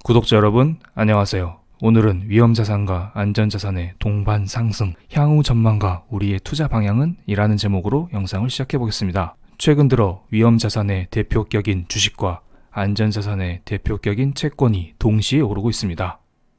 구독자 여러분, 안녕하세요. 오늘은 위험자산과 안전자산의 동반 상승, 향후 전망과 우리의 투자 방향은? 이라는 제목으로 영상을 시작해 보겠습니다. 최근 들어 위험자산의 대표격인 주식과 안전자산의 대표격인 채권이 동시에 오르고 있습니다.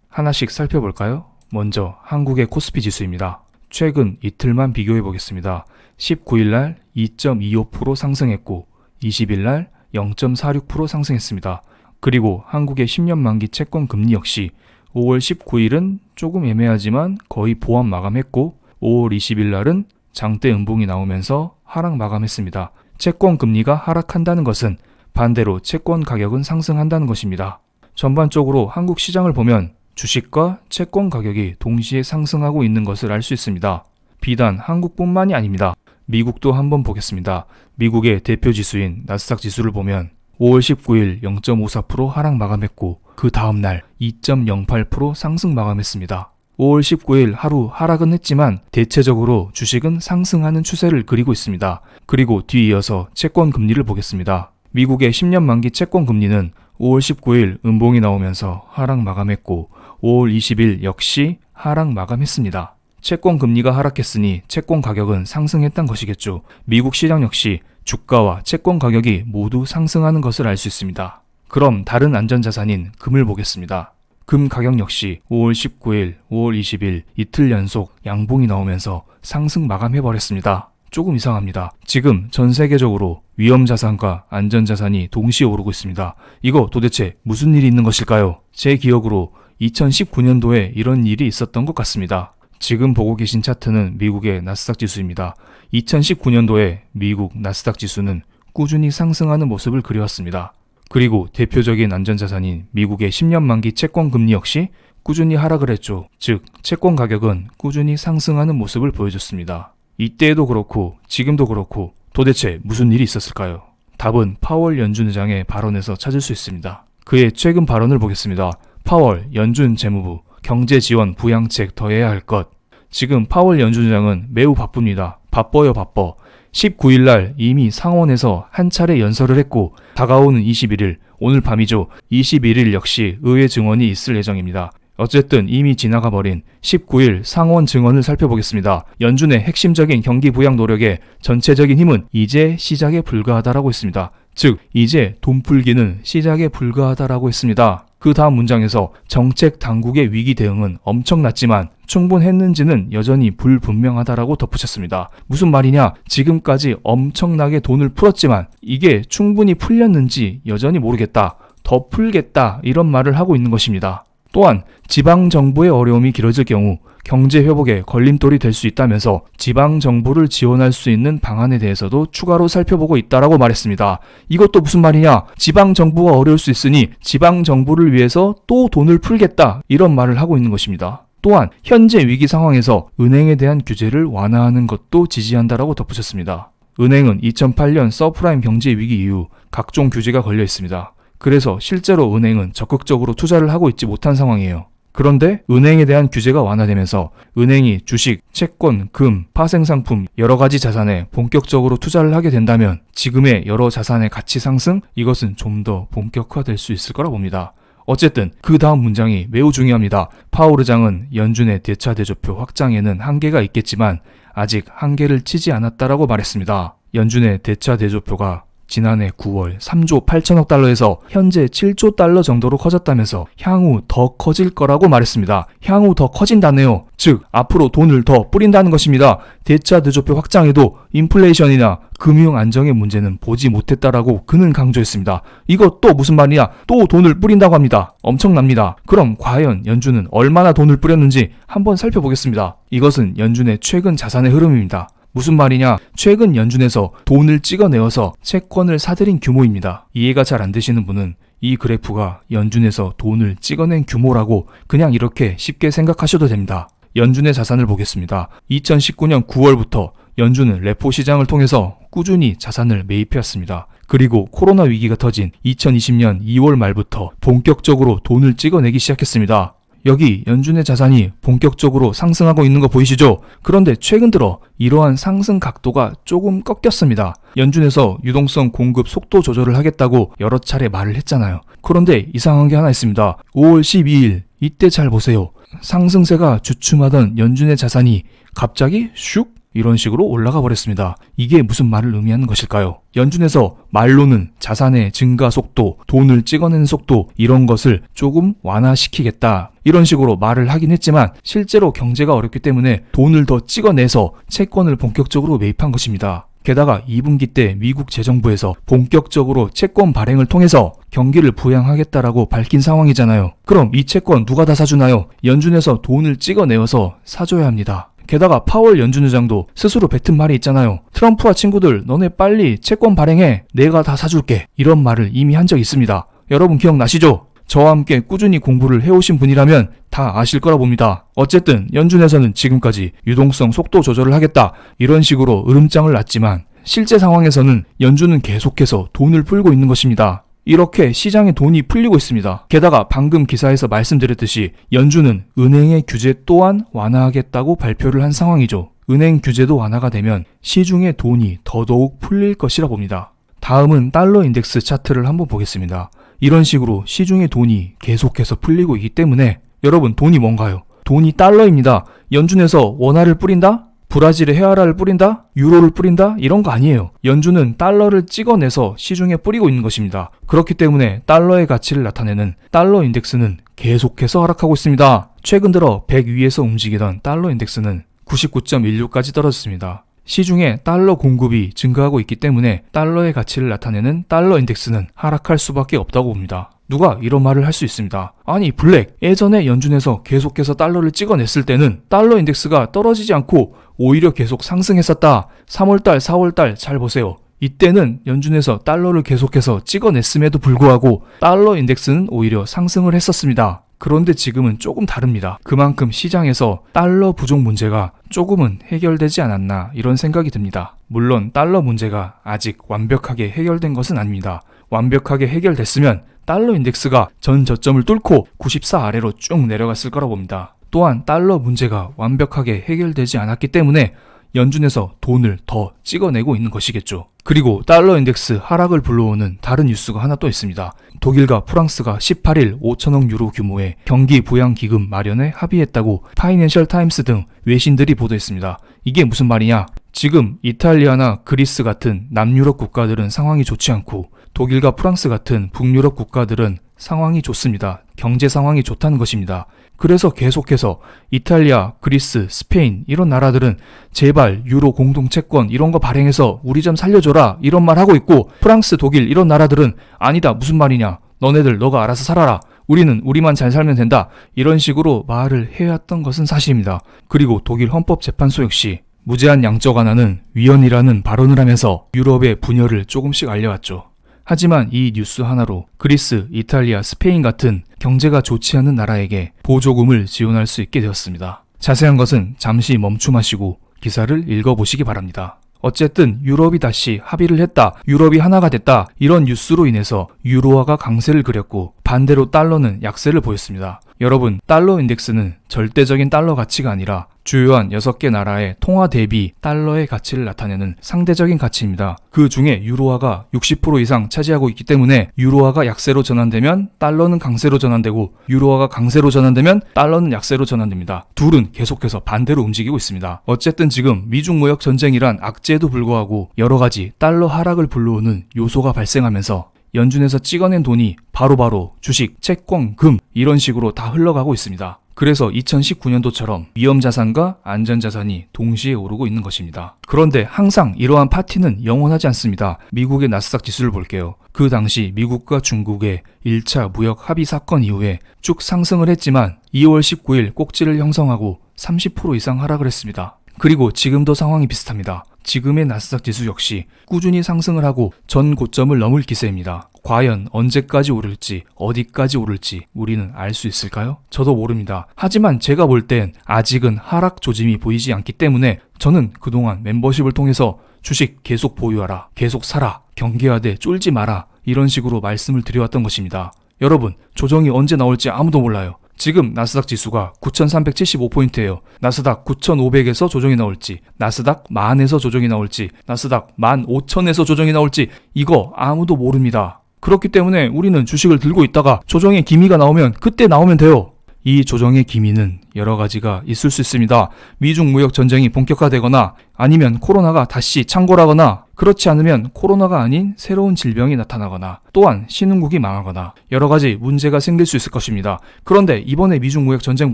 하나씩 살펴볼까요? 먼저 한국의 코스피 지수입니다. 최근 이틀만 비교해 보겠습니다. 19일날 2.25% 상승했고 20일날 0.46% 상승했습니다. 그리고 한국의 10년 만기 채권 금리 역시 5월 19일은 조금 애매하지만 거의 보합 마감했고 5월 20일 날은 장대 음봉이 나오면서 하락 마감했습니다. 채권 금리가 하락한다는 것은 반대로 채권 가격은 상승한다는 것입니다. 전반적으로 한국 시장을 보면 주식과 채권 가격이 동시에 상승하고 있는 것을 알 수 있습니다. 비단 한국뿐만이 아닙니다. 미국도 한번 보겠습니다. 미국의 대표 지수인 나스닥 지수를 보면 5월 19일 0.54% 하락 마감했고 그 다음날 2.08% 상승 마감했습니다. 5월 19일 하루 하락은 했지만 대체적으로 주식은 상승하는 추세를 그리고 있습니다. 그리고 뒤이어서 채권 금리를 보겠습니다. 미국의 10년 만기 채권 금리는 5월 19일 음봉이 나오면서 하락 마감했고 5월 20일 역시 하락 마감했습니다. 채권 금리가 하락했으니 채권 가격은 상승했단 것이겠죠. 미국 시장 역시 주가와 채권 가격이 모두 상승하는 것을 알 수 있습니다. 그럼 다른 안전자산인 금을 보겠습니다. 금 가격 역시 5월 19일, 5월 20일 이틀 연속 양봉이 나오면서 상승 마감해버렸습니다. 조금 이상합니다. 지금 전 세계적으로 위험자산과 안전자산이 동시에 오르고 있습니다. 이거 도대체 무슨 일이 있는 것일까요? 제 기억으로 2019년도에 이런 일이 있었던 것 같습니다. 지금 보고 계신 차트는 미국의 나스닥 지수입니다. 2019년도에 미국 나스닥 지수는 꾸준히 상승하는 모습을 그려왔습니다. 그리고 대표적인 안전자산인 미국의 10년 만기 채권 금리 역시 꾸준히 하락을 했죠. 즉, 채권 가격은 꾸준히 상승하는 모습을 보여줬습니다. 이때에도 그렇고 지금도 그렇고 도대체 무슨 일이 있었을까요? 답은 파월 연준 의장의 발언에서 찾을 수 있습니다. 그의 최근 발언을 보겠습니다. 파월 연준 재무부 경제 지원 부양책 더해야 할 것. 지금 파월 연준 의장은 매우 바쁩니다. 바빠요 바빠. 19일날 이미 상원에서 한 차례 연설을 했고 다가오는 21일, 오늘 밤이죠. 21일 역시 의회 증언이 있을 예정입니다. 어쨌든 이미 지나가 버린 19일 상원 증언을 살펴보겠습니다. 연준의 핵심적인 경기 부양 노력의 전체적인 힘은 이제 시작에 불과하다라고 했습니다. 즉, 이제 돈 풀기는 시작에 불과하다라고 했습니다. 그 다음 문장에서 정책 당국의 위기 대응은 엄청났지만 충분했는지는 여전히 불분명하다라고 덧붙였습니다. 무슨 말이냐? 지금까지 엄청나게 돈을 풀었지만 이게 충분히 풀렸는지 여전히 모르겠다. 더 풀겠다. 이런 말을 하고 있는 것입니다. 또한 지방정부의 어려움이 길어질 경우 경제 회복에 걸림돌이 될 수 있다면서 지방정부를 지원할 수 있는 방안에 대해서도 추가로 살펴보고 있다라고 말했습니다. 이것도 무슨 말이냐? 지방정부가 어려울 수 있으니 지방정부를 위해서 또 돈을 풀겠다. 이런 말을 하고 있는 것입니다. 또한 현재 위기 상황에서 은행에 대한 규제를 완화하는 것도 지지한다라고 덧붙였습니다. 은행은 2008년 서프라임 경제 위기 이후 각종 규제가 걸려 있습니다. 그래서 실제로 은행은 적극적으로 투자를 하고 있지 못한 상황이에요. 그런데 은행에 대한 규제가 완화되면서 은행이 주식, 채권, 금, 파생상품 여러 가지 자산에 본격적으로 투자를 하게 된다면 지금의 여러 자산의 가치 상승? 이것은 좀 더 본격화될 수 있을 거라 봅니다. 어쨌든 그 다음 문장이 매우 중요합니다. 파월 의장은 연준의 대차 대조표 확장에는 한계가 있겠지만 아직 한계를 치지 않았다라고 말했습니다. 연준의 대차 대조표가 지난해 9월 3조 8천억 달러에서 현재 7조 달러 정도로 커졌다면서 향후 더 커질 거라고 말했습니다. 향후 더 커진다네요. 즉, 앞으로 돈을 더 뿌린다는 것입니다. 대차 대조표 확장에도 인플레이션이나 금융 안정의 문제는 보지 못했다라고 그는 강조했습니다. 이거 또 무슨 말이냐? 또 돈을 뿌린다고 합니다. 엄청납니다. 그럼 과연 연준은 얼마나 돈을 뿌렸는지 한번 살펴보겠습니다. 이것은 연준의 최근 자산의 흐름입니다. 무슨 말이냐? 최근 연준에서 돈을 찍어내어서 채권을 사들인 규모입니다. 이해가 잘 안 되시는 분은 이 그래프가 연준에서 돈을 찍어낸 규모라고 그냥 이렇게 쉽게 생각하셔도 됩니다. 연준의 자산을 보겠습니다. 2019년 9월부터 연준은 레포 시장을 통해서 꾸준히 자산을 매입해왔습니다. 그리고 코로나 위기가 터진 2020년 2월 말부터 본격적으로 돈을 찍어내기 시작했습니다. 여기 연준의 자산이 본격적으로 상승하고 있는 거 보이시죠? 그런데 최근 들어 이러한 상승 각도가 조금 꺾였습니다. 연준에서 유동성 공급 속도 조절을 하겠다고 여러 차례 말을 했잖아요. 그런데 이상한 게 하나 있습니다. 5월 12일 이때 잘 보세요. 상승세가 주춤하던 연준의 자산이 갑자기 슉 이런 식으로 올라가 버렸습니다. 이게 무슨 말을 의미하는 것일까요? 연준에서 말로는 자산의 증가 속도, 돈을 찍어내는 속도 이런 것을 조금 완화시키겠다 이런 식으로 말을 하긴 했지만 실제로 경제가 어렵기 때문에 돈을 더 찍어내서 채권을 본격적으로 매입한 것입니다. 게다가 2분기 때 미국 재정부에서 본격적으로 채권 발행을 통해서 경기를 부양하겠다라고 밝힌 상황이잖아요. 그럼 이 채권 누가 다 사주나요? 연준에서 돈을 찍어내어서 사줘야 합니다. 게다가 파월 연준 의장도 스스로 뱉은 말이 있잖아요. 트럼프와 친구들 너네 빨리 채권 발행해. 내가 다 사줄게. 이런 말을 이미 한 적이 있습니다. 여러분 기억나시죠? 저와 함께 꾸준히 공부를 해오신 분이라면 다 아실 거라 봅니다. 어쨌든 연준에서는 지금까지 유동성 속도 조절을 하겠다 이런 식으로 으름장을 놨지만 실제 상황에서는 연준은 계속해서 돈을 풀고 있는 것입니다. 이렇게 시장에 돈이 풀리고 있습니다. 게다가 방금 기사에서 말씀드렸듯이 연준은 은행의 규제 또한 완화하겠다고 발표를 한 상황이죠. 은행 규제도 완화가 되면 시중에 돈이 더더욱 풀릴 것이라 봅니다. 다음은 달러 인덱스 차트를 한번 보겠습니다. 이런 식으로 시중에 돈이 계속해서 풀리고 있기 때문에 여러분 돈이 뭔가요? 돈이 달러입니다. 연준에서 원화를 뿌린다? 브라질에 헤아라를 뿌린다? 유로를 뿌린다? 이런 거 아니에요. 연준은 달러를 찍어내서 시중에 뿌리고 있는 것입니다. 그렇기 때문에 달러의 가치를 나타내는 달러 인덱스는 계속해서 하락하고 있습니다. 최근 들어 100 위에서 움직이던 달러 인덱스는 99.16까지 떨어졌습니다. 시중에 달러 공급이 증가하고 있기 때문에 달러의 가치를 나타내는 달러 인덱스는 하락할 수밖에 없다고 봅니다. 누가 이런 말을 할 수 있습니다. 아니 블랙, 예전에 연준에서 계속해서 달러를 찍어냈을 때는 달러 인덱스가 떨어지지 않고 오히려 계속 상승했었다. 3월달, 4월달 잘 보세요. 이때는 연준에서 달러를 계속해서 찍어냈음에도 불구하고 달러 인덱스는 오히려 상승을 했었습니다. 그런데 지금은 조금 다릅니다. 그만큼 시장에서 달러 부족 문제가 조금은 해결되지 않았나 이런 생각이 듭니다. 물론 달러 문제가 아직 완벽하게 해결된 것은 아닙니다. 완벽하게 해결됐으면 달러 인덱스가 전 저점을 뚫고 94 아래로 쭉 내려갔을 거라 봅니다. 또한 달러 문제가 완벽하게 해결되지 않았기 때문에 연준에서 돈을 더 찍어내고 있는 것이겠죠. 그리고 달러 인덱스 하락을 불러오는 다른 뉴스가 하나 또 있습니다. 독일과 프랑스가 18일 5천억 유로 규모의 경기 부양 기금 마련에 합의했다고 파이낸셜 타임스 등 외신들이 보도했습니다. 이게 무슨 말이냐? 지금 이탈리아나 그리스 같은 남유럽 국가들은 상황이 좋지 않고 독일과 프랑스 같은 북유럽 국가들은 상황이 좋습니다. 경제 상황이 좋다는 것입니다. 그래서 계속해서 이탈리아, 그리스, 스페인 이런 나라들은 제발 유로 공동채권 이런 거 발행해서 우리 좀 살려줘라 이런 말 하고 있고 프랑스, 독일 이런 나라들은 아니다 무슨 말이냐 너네들 너가 알아서 살아라 우리는 우리만 잘 살면 된다 이런 식으로 말을 해왔던 것은 사실입니다. 그리고 독일 헌법재판소 역시 무제한 양적 완화는 위헌이라는 발언을 하면서 유럽의 분열을 조금씩 알려왔죠. 하지만 이 뉴스 하나로 그리스, 이탈리아, 스페인 같은 경제가 좋지 않은 나라에게 보조금을 지원할 수 있게 되었습니다. 자세한 것은 잠시 멈춤하시고 기사를 읽어보시기 바랍니다. 어쨌든 유럽이 다시 합의를 했다, 유럽이 하나가 됐다 이런 뉴스로 인해서 유로화가 강세를 그렸고 반대로 달러는 약세를 보였습니다. 여러분 달러 인덱스는 절대적인 달러 가치가 아니라 주요한 6개 나라의 통화 대비 달러의 가치를 나타내는 상대적인 가치입니다. 그 중에 유로화가 60% 이상 차지하고 있기 때문에 유로화가 약세로 전환되면 달러는 강세로 전환되고 유로화가 강세로 전환되면 달러는 약세로 전환됩니다. 둘은 계속해서 반대로 움직이고 있습니다. 어쨌든 지금 미중 무역 전쟁이란 악재에도 불구하고 여러 가지 달러 하락을 불러오는 요소가 발생하면서 연준에서 찍어낸 돈이 바로바로 주식, 채권, 금 이런 식으로 다 흘러가고 있습니다. 그래서 2019년도처럼 위험자산과 안전자산이 동시에 오르고 있는 것입니다. 그런데 항상 이러한 파티는 영원하지 않습니다. 미국의 나스닥 지수를 볼게요. 그 당시 미국과 중국의 1차 무역 합의 사건 이후에 쭉 상승을 했지만 2월 19일 꼭지를 형성하고 30% 이상 하락을 했습니다. 그리고 지금도 상황이 비슷합니다. 지금의 나스닥 지수 역시 꾸준히 상승을 하고 전 고점을 넘을 기세입니다. 과연 언제까지 오를지 어디까지 오를지 우리는 알 수 있을까요? 저도 모릅니다. 하지만 제가 볼 땐 아직은 하락 조짐이 보이지 않기 때문에 저는 그동안 멤버십을 통해서 주식 계속 보유하라, 계속 사라, 경계하되 쫄지 마라 이런 식으로 말씀을 드려왔던 것입니다. 여러분 조정이 언제 나올지 아무도 몰라요. 지금 나스닥 지수가 9375포인트예요. 나스닥 9500에서 조정이 나올지, 나스닥 10,000에서 조정이 나올지, 나스닥 15,000에서 조정이 나올지 이거 아무도 모릅니다. 그렇기 때문에 우리는 주식을 들고 있다가 조정의 기미가 나오면 그때 나오면 돼요. 이 조정의 기미는 여러 가지가 있을 수 있습니다. 미중 무역 전쟁이 본격화되거나 아니면 코로나가 다시 창궐하거나 그렇지 않으면 코로나가 아닌 새로운 질병이 나타나거나 또한 신흥국이 망하거나 여러 가지 문제가 생길 수 있을 것입니다. 그런데 이번에 미중 무역 전쟁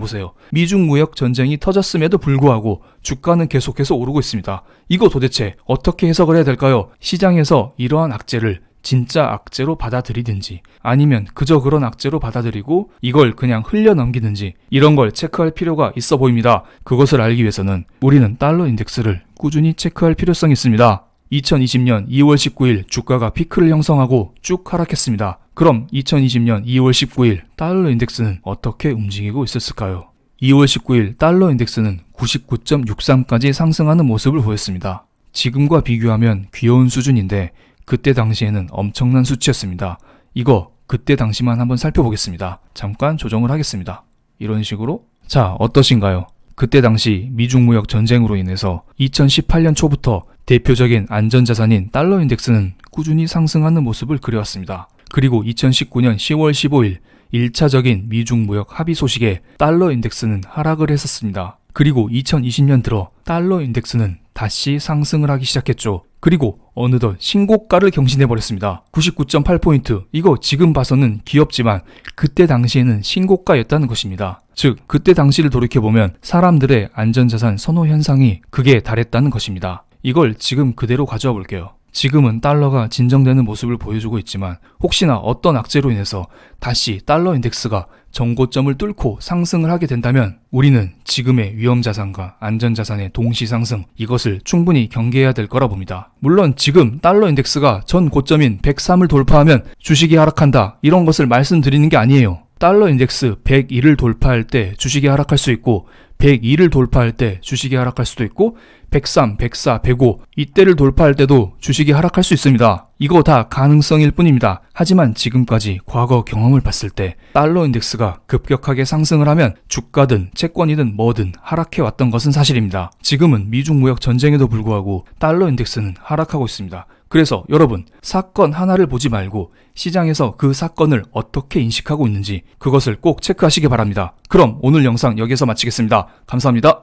보세요. 미중 무역 전쟁이 터졌음에도 불구하고 주가는 계속해서 오르고 있습니다. 이거 도대체 어떻게 해석을 해야 될까요? 시장에서 이러한 악재를 진짜 악재로 받아들이든지 아니면 그저 그런 악재로 받아들이고 이걸 그냥 흘려넘기든지 이런 걸 체크할 필요가 있어 보입니다. 그것을 알기 위해서는 우리는 달러 인덱스를 꾸준히 체크할 필요성이 있습니다. 2020년 2월 19일 주가가 피크를 형성하고 쭉 하락했습니다. 그럼 2020년 2월 19일 달러 인덱스는 어떻게 움직이고 있었을까요? 2월 19일 달러 인덱스는 99.63까지 상승하는 모습을 보였습니다. 지금과 비교하면 귀여운 수준인데 그때 당시에는 엄청난 수치였습니다. 이거 그때 당시만 한번 살펴보겠습니다. 잠깐 조정을 하겠습니다. 이런 식으로. 자, 어떠신가요? 그때 당시 미중 무역 전쟁으로 인해서 2018년 초부터 대표적인 안전자산인 달러 인덱스는 꾸준히 상승하는 모습을 그려왔습니다. 그리고 2019년 10월 15일 1차적인 미중 무역 합의 소식에 달러 인덱스는 하락을 했었습니다. 그리고 2020년 들어 달러 인덱스는 다시 상승을 하기 시작했죠. 그리고 어느덧 신고가를 경신해버렸습니다. 99.8포인트. 이거 지금 봐서는 귀엽지만 그때 당시에는 신고가였다는 것입니다. 즉 그때 당시를 돌이켜보면 사람들의 안전자산 선호 현상이 극에 달했다는 것입니다. 이걸 지금 그대로 가져와 볼게요. 지금은 달러가 진정되는 모습을 보여주고 있지만 혹시나 어떤 악재로 인해서 다시 달러 인덱스가 정고점을 뚫고 상승을 하게 된다면 우리는 지금의 위험자산과 안전자산의 동시 상승 이것을 충분히 경계해야 될 거라 봅니다. 물론 지금 달러 인덱스가 전 고점인 103을 돌파하면 주식이 하락한다 이런 것을 말씀드리는 게 아니에요. 달러 인덱스 101을 돌파할 때 주식이 하락할 수 있고 102를 돌파할 때 주식이 하락할 수도 있고 103, 104, 105 이때를 돌파할 때도 주식이 하락할 수 있습니다. 이거 다 가능성일 뿐입니다. 하지만 지금까지 과거 경험을 봤을 때 달러 인덱스가 급격하게 상승을 하면 주가든 채권이든 뭐든 하락해 왔던 것은 사실입니다. 지금은 미중 무역 전쟁에도 불구하고 달러 인덱스는 하락하고 있습니다. 그래서 여러분 사건 하나를 보지 말고 시장에서 그 사건을 어떻게 인식하고 있는지 그것을 꼭 체크하시기 바랍니다. 그럼 오늘 영상 여기서 마치겠습니다. 감사합니다.